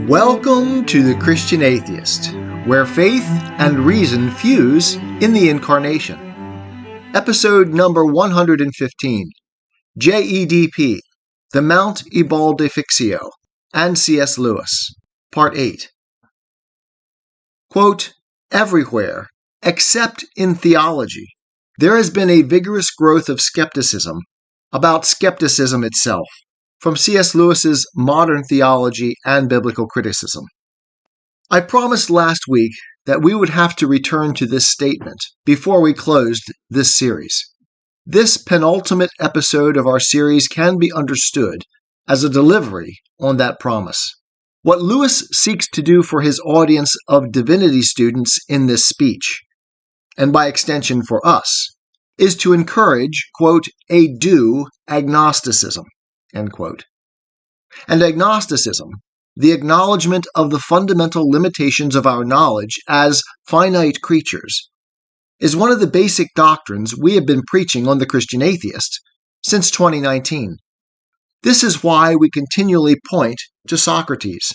Welcome to the Christian Atheist, where faith and reason fuse in the incarnation. Episode number 115, JEDP, the Mount Ebal Defixio, and C.S. Lewis, Part 8. Quote, everywhere, except in theology, there has been a vigorous growth of skepticism about skepticism itself, from C.S. Lewis's Modern Theology and Biblical Criticism. I promised last week that we would have to return to this statement before we closed this series. This penultimate episode of our series can be understood as a delivery on that promise. What Lewis seeks to do for his audience of divinity students in this speech, and by extension for us, is to encourage, quote, a due agnosticism, end quote. And agnosticism, the acknowledgement of the fundamental limitations of our knowledge as finite creatures, is one of the basic doctrines we have been preaching on the Christian Atheist since 2019. This is why we continually point to Socrates,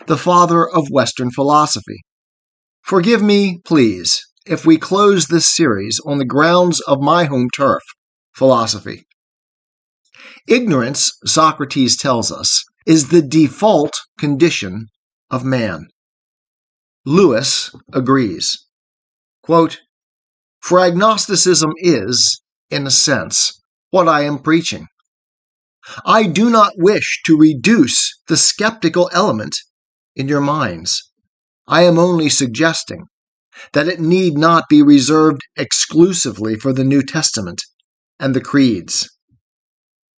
the father of Western philosophy. Forgive me, please, if we close this series on the grounds of my home turf, philosophy. Ignorance, Socrates tells us, is the default condition of man. Lewis agrees. Quote, for agnosticism is, in a sense, what I am preaching. I do not wish to reduce the skeptical element in your minds. I am only suggesting that it need not be reserved exclusively for the New Testament and the creeds.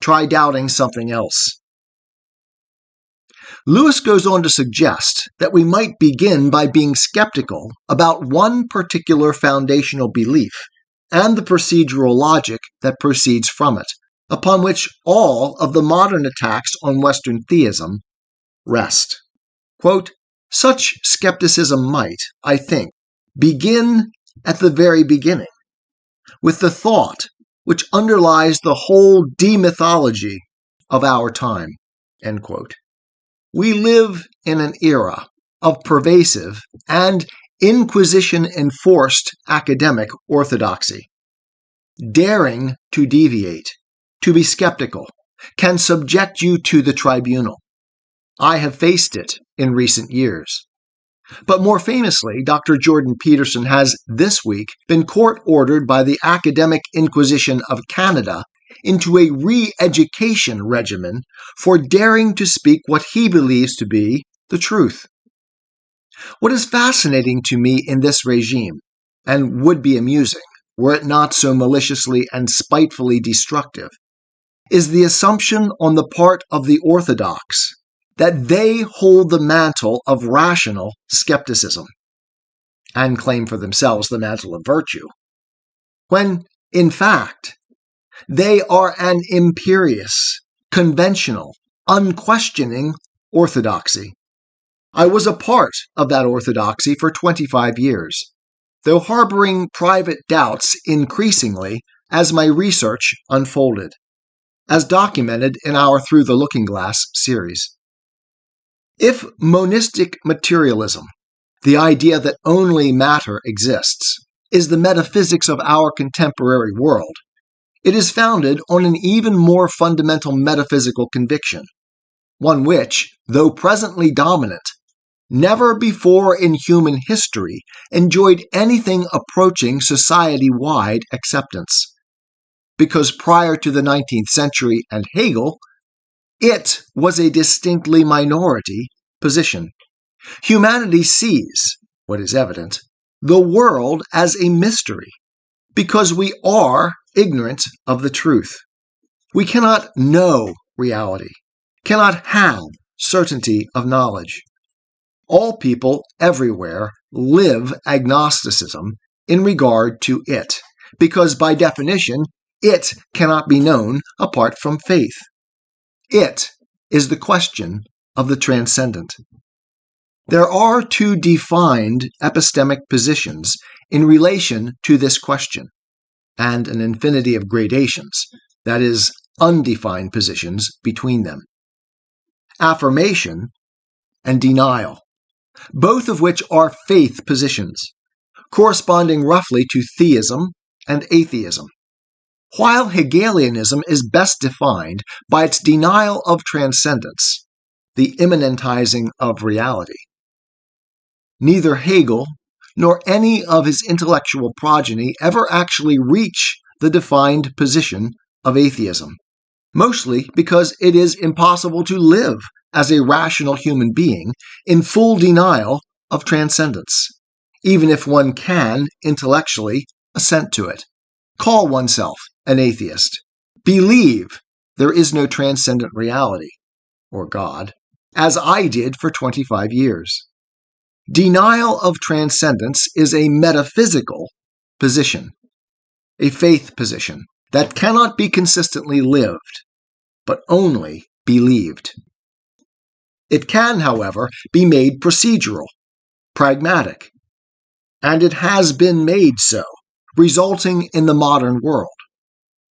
Try doubting something else. Lewis goes on to suggest that we might begin by being skeptical about one particular foundational belief and the procedural logic that proceeds from it, upon which all of the modern attacks on Western theism rest. Quote, such skepticism might, I think, begin at the very beginning, with the thought which underlies the whole demythology of our time, end quote. We live in an era of pervasive and Inquisition-enforced academic orthodoxy. Daring to deviate, to be skeptical, can subject you to the tribunal. I have faced it in recent years. But more famously, Dr. Jordan Peterson has this week been court-ordered by the Academic Inquisition of Canada into a re-education regimen for daring to speak what he believes to be the truth. What is fascinating to me in this regime, and would be amusing were it not so maliciously and spitefully destructive, is the assumption on the part of the orthodox that they hold the mantle of rational skepticism and claim for themselves the mantle of virtue, when, in fact, they are an imperious, conventional, unquestioning orthodoxy. I was a part of that orthodoxy for 25 years, though harboring private doubts increasingly as my research unfolded, as documented in our Through the Looking Glass series. If monistic materialism, the idea that only matter exists, is the metaphysics of our contemporary world, it is founded on an even more fundamental metaphysical conviction, one which, though presently dominant, never before in human history enjoyed anything approaching society-wide acceptance. Because prior to the 19th century and Hegel, it was a distinctly minority position. Humanity sees, what is evident, the world as a mystery, because we are ignorant of the truth. We cannot know reality, cannot have certainty of knowledge. All people everywhere live agnosticism in regard to it, because by definition, it cannot be known apart from faith. It is the question of the transcendent. There are two defined epistemic positions in relation to this question, and an infinity of gradations, that is, undefined positions between them. Affirmation and denial, both of which are faith positions, corresponding roughly to theism and atheism. While Hegelianism is best defined by its denial of transcendence, the immanentizing of reality. Neither Hegel nor any of his intellectual progeny ever actually reach the defined position of atheism, mostly because it is impossible to live as a rational human being in full denial of transcendence, even if one can intellectually assent to it. Call oneself an atheist. Believe there is no transcendent reality, or God, as I did for 25 years. Denial of transcendence is a metaphysical position, a faith position that cannot be consistently lived, but only believed. It can, however, be made procedural, pragmatic, and it has been made so, resulting in the modern world,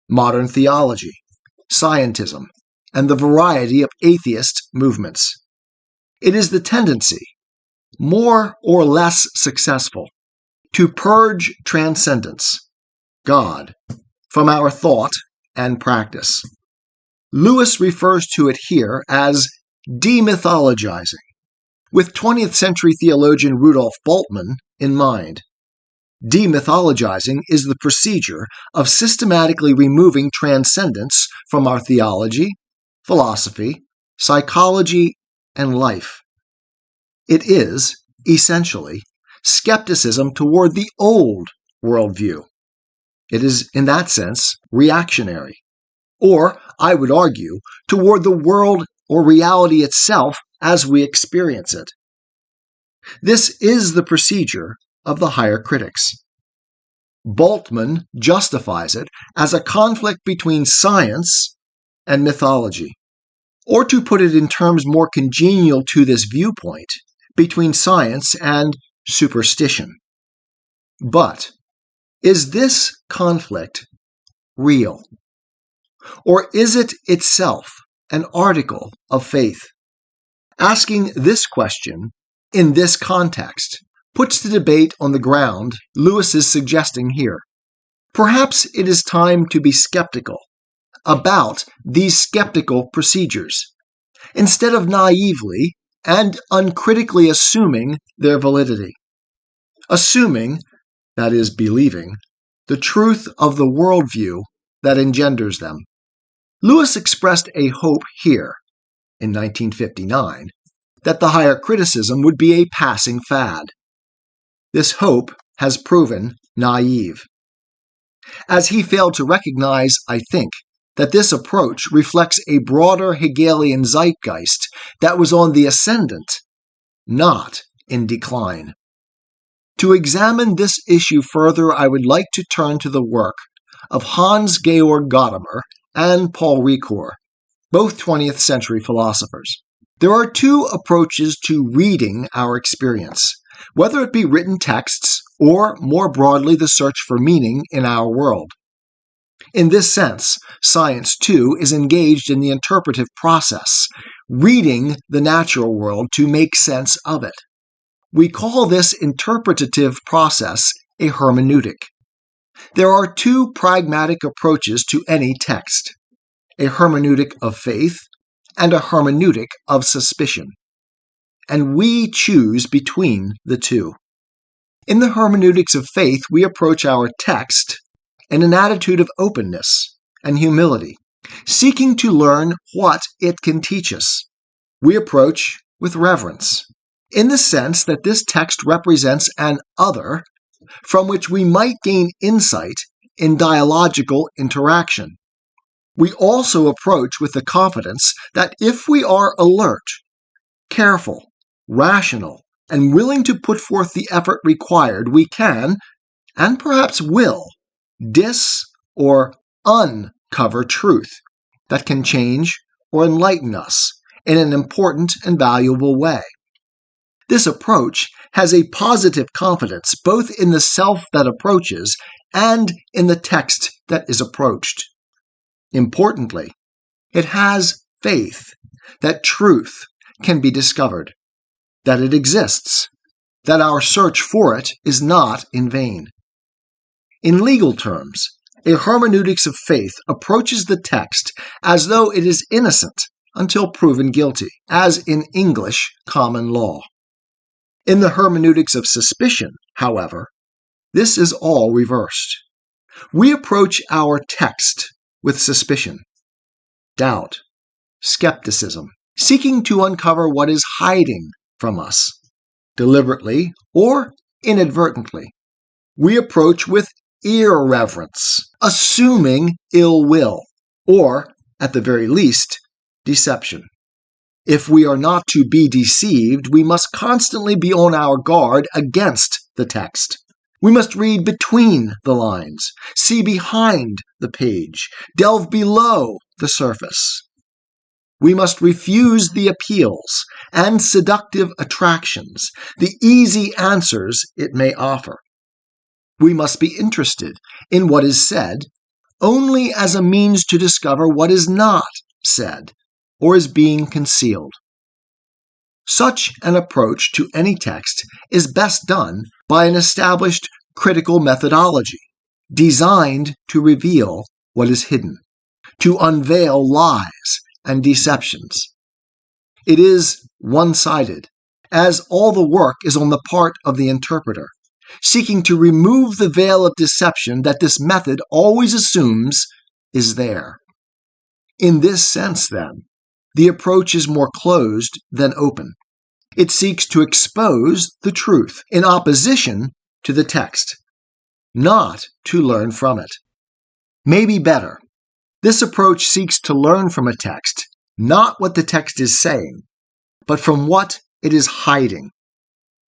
modern theology, scientism, and the variety of atheist movements. It is the tendency, more or less successful, to purge transcendence, God, from our thought and practice. Lewis refers to it here as demythologizing, with 20th century theologian Rudolf Bultmann in mind. Demythologizing is the procedure of systematically removing transcendence from our theology, philosophy, psychology, and life. It is, essentially, skepticism toward the old worldview. It is, in that sense, reactionary, or, I would argue, toward the world or reality itself as we experience it. This is the procedure of the higher critics. Bultmann justifies it as a conflict between science and mythology, or to put it in terms more congenial to this viewpoint, between science and superstition. But is this conflict real? Or is it itself an article of faith? Asking this question in this context puts the debate on the ground Lewis is suggesting here. Perhaps it is time to be skeptical about these skeptical procedures, instead of naively and uncritically assuming their validity. Assuming, that is, believing, the truth of the worldview that engenders them. Lewis expressed a hope here, in 1959, that the higher criticism would be a passing fad. This hope has proven naive, as he failed to recognize, I think, that this approach reflects a broader Hegelian zeitgeist that was on the ascendant, not in decline. To examine this issue further, I would like to turn to the work of Hans-Georg Gadamer and Paul Ricoeur, both 20th century philosophers. There are two approaches to reading our experience, whether it be written texts or, more broadly, the search for meaning in our world. In this sense, science, too, is engaged in the interpretive process, reading the natural world to make sense of it. We call this interpretative process a hermeneutic. There are two pragmatic approaches to any text, a hermeneutic of faith and a hermeneutic of suspicion, and we choose between the two. In the hermeneutics of faith, we approach our text in an attitude of openness and humility, seeking to learn what it can teach us. We approach with reverence, in the sense that this text represents an other from which we might gain insight in dialogical interaction. We also approach with the confidence that if we are alert, careful, rational, and willing to put forth the effort required, we can, and perhaps will, or uncover truth that can change or enlighten us in an important and valuable way. This approach has a positive confidence both in the self that approaches and in the text that is approached. Importantly, it has faith that truth can be discovered, that it exists, that our search for it is not in vain. In legal terms, a hermeneutics of faith approaches the text as though it is innocent until proven guilty, as in English common law. In the hermeneutics of suspicion, however, this is all reversed. We approach our text with suspicion, doubt, skepticism, seeking to uncover what is hiding from us, deliberately or inadvertently. We approach with irreverence, assuming ill will, or, at the very least, deception. If we are not to be deceived, we must constantly be on our guard against the text. We must read between the lines, see behind the page, delve below the surface. We must refuse the appeals and seductive attractions, the easy answers it may offer. We must be interested in what is said only as a means to discover what is not said or is being concealed. Such an approach to any text is best done by an established critical methodology designed to reveal what is hidden, to unveil lies and deceptions. It is one-sided, as all the work is on the part of the interpreter, seeking to remove the veil of deception that this method always assumes is there. In this sense, then, the approach is more closed than open. It seeks to expose the truth in opposition to the text, not to learn from it. Maybe better, this approach seeks to learn from a text not what the text is saying, but from what it is hiding.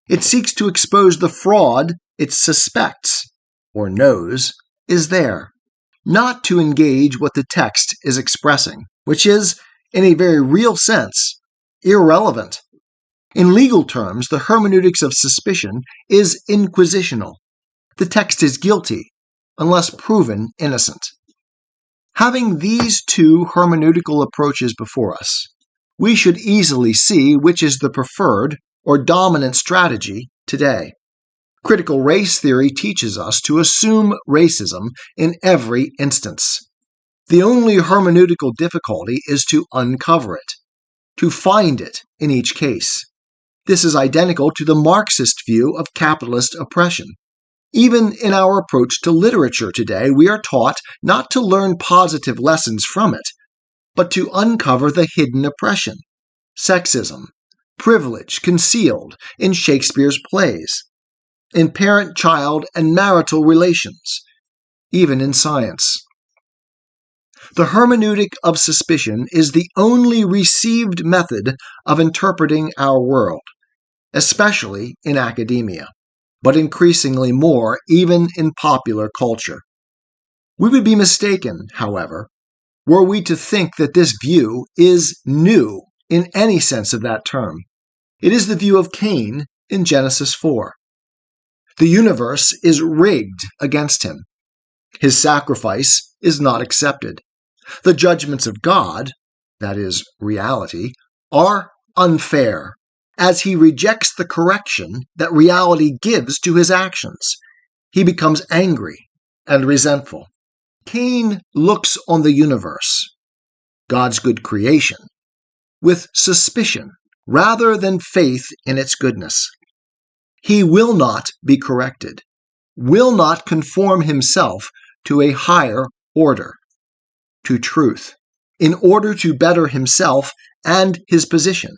It seeks to expose the fraud it suspects, or knows, is there, not to engage what the text is expressing, which is, in a very real sense, irrelevant. In legal terms, the hermeneutics of suspicion is inquisitional. The text is guilty, unless proven innocent. Having these two hermeneutical approaches before us, we should easily see which is the preferred or dominant strategy today. Critical race theory teaches us to assume racism in every instance. The only hermeneutical difficulty is to uncover it, to find it in each case. This is identical to the Marxist view of capitalist oppression. Even in our approach to literature today, we are taught not to learn positive lessons from it, but to uncover the hidden oppression, sexism, privilege concealed in Shakespeare's plays, in parent-child and marital relations, even in science. The hermeneutic of suspicion is the only received method of interpreting our world, especially in academia, but increasingly more even in popular culture. We would be mistaken, however, were we to think that this view is new in any sense of that term. It is the view of Cain in Genesis 4. The universe is rigged against him. His sacrifice is not accepted. The judgments of God, that is, reality, are unfair, as he rejects the correction that reality gives to his actions. He becomes angry and resentful. Cain looks on the universe, God's good creation, with suspicion rather than faith in its goodness. He will not be corrected, will not conform himself to a higher order, to truth, in order to better himself and his position,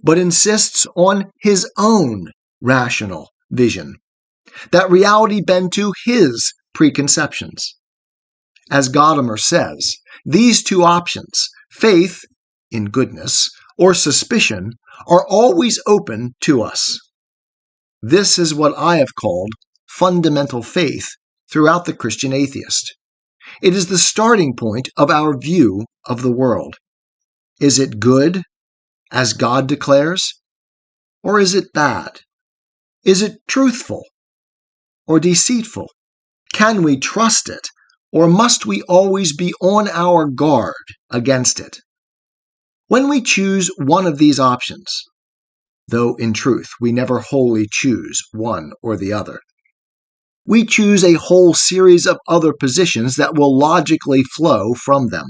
but insists on his own rational vision, that reality bend to his preconceptions. As Gadamer says, these two options, faith in goodness or suspicion, are always open to us. This is what I have called fundamental faith throughout the Christian Atheist. It is the starting point of our view of the world. Is it good, as God declares, or is it bad? Is it truthful or deceitful? Can we trust it, or must we always be on our guard against it? When we choose one of these options, though in truth we never wholly choose one or the other. We choose a whole series of other positions that will logically flow from them.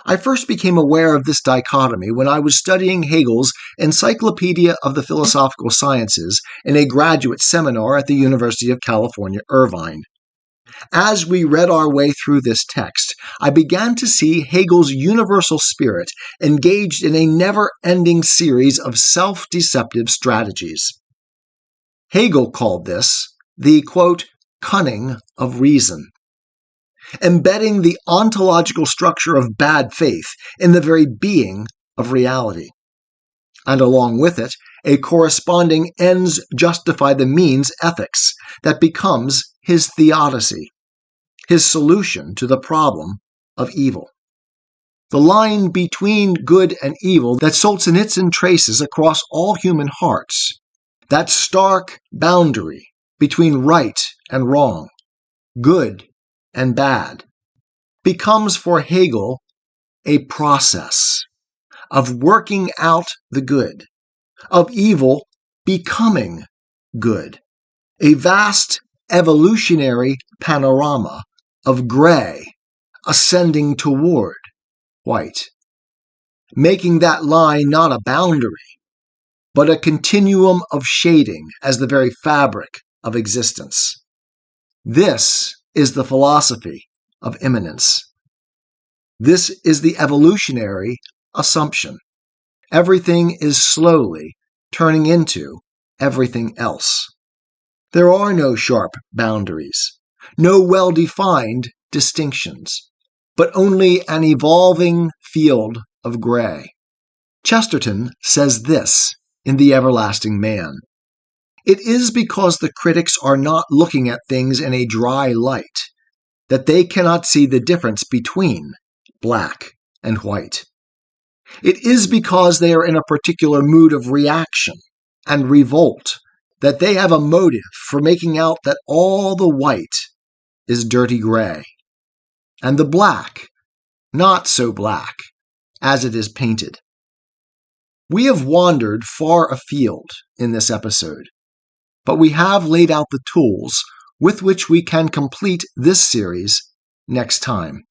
I first became aware of this dichotomy when I was studying Hegel's Encyclopedia of the Philosophical Sciences in a graduate seminar at the University of California, Irvine. As we read our way through this text, I began to see Hegel's universal spirit engaged in a never-ending series of self-deceptive strategies. Hegel called this the, quote, cunning of reason, embedding the ontological structure of bad faith in the very being of reality, and along with it, a corresponding ends justify the means ethics that becomes his theodicy, his solution to the problem of evil. The line between good and evil that Solzhenitsyn traces across all human hearts, that stark boundary between right and wrong, good and bad, becomes for Hegel a process of working out the good, of evil becoming good, a vast evolutionary panorama of gray ascending toward white, making that line not a boundary, but a continuum of shading as the very fabric of existence. This is the philosophy of immanence. This is the evolutionary assumption. Everything is slowly turning into everything else. There are no sharp boundaries, no well-defined distinctions, but only an evolving field of gray. Chesterton says this in The Everlasting Man: "It is because the critics are not looking at things in a dry light that they cannot see the difference between black and white. It is because they are in a particular mood of reaction and revolt that they have a motive for making out that all the white is dirty gray, and the black not so black as it is painted." We have wandered far afield in this episode, but we have laid out the tools with which we can complete this series next time.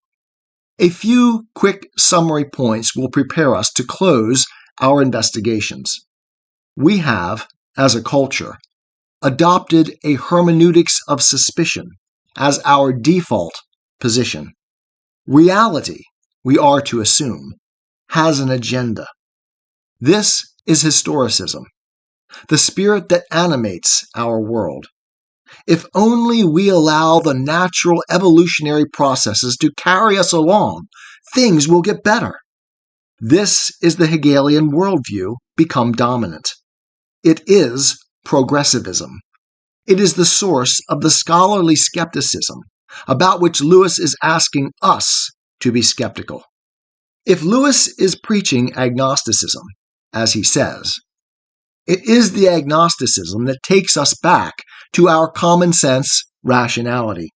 A few quick summary points will prepare us to close our investigations. We have, as a culture, adopted a hermeneutics of suspicion as our default position. Reality, we are to assume, has an agenda. This is historicism, the spirit that animates our world. If only we allow the natural evolutionary processes to carry us along, things will get better. This is the Hegelian worldview become dominant. It is progressivism. It is the source of the scholarly skepticism about which Lewis is asking us to be skeptical. If Lewis is preaching agnosticism, as he says, it is the agnosticism that takes us back to our common sense rationality,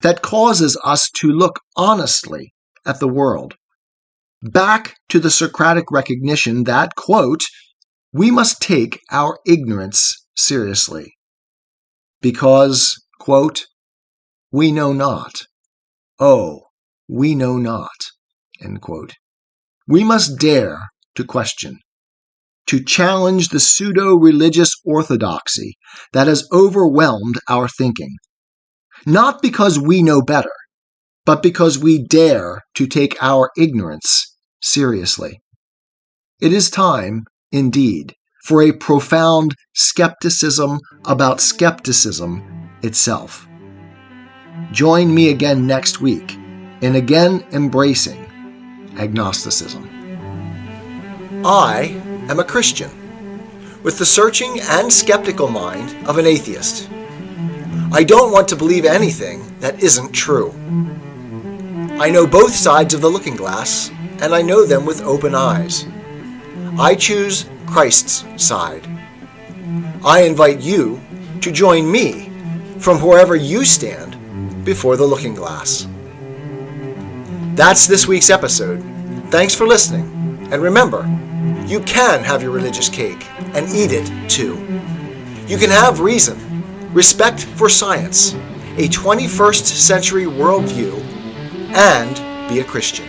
that causes us to look honestly at the world, back to the Socratic recognition that, quote, we must take our ignorance seriously, because, quote, we know not. Oh, we know not, end quote. We must dare to question, to challenge the pseudo-religious orthodoxy that has overwhelmed our thinking, not because we know better, but because we dare to take our ignorance seriously. It is time, indeed, for a profound skepticism about skepticism itself. Join me again next week in again embracing agnosticism. I am a Christian, with the searching and skeptical mind of an atheist. I don't want to believe anything that isn't true. I know both sides of the looking glass, and I know them with open eyes. I choose Christ's side. I invite you to join me from wherever you stand before the looking glass. That's this week's episode. Thanks for listening, and remember, You can have your religious cake and eat it too. You can have reason, respect for science, a 21st century worldview, and be a Christian.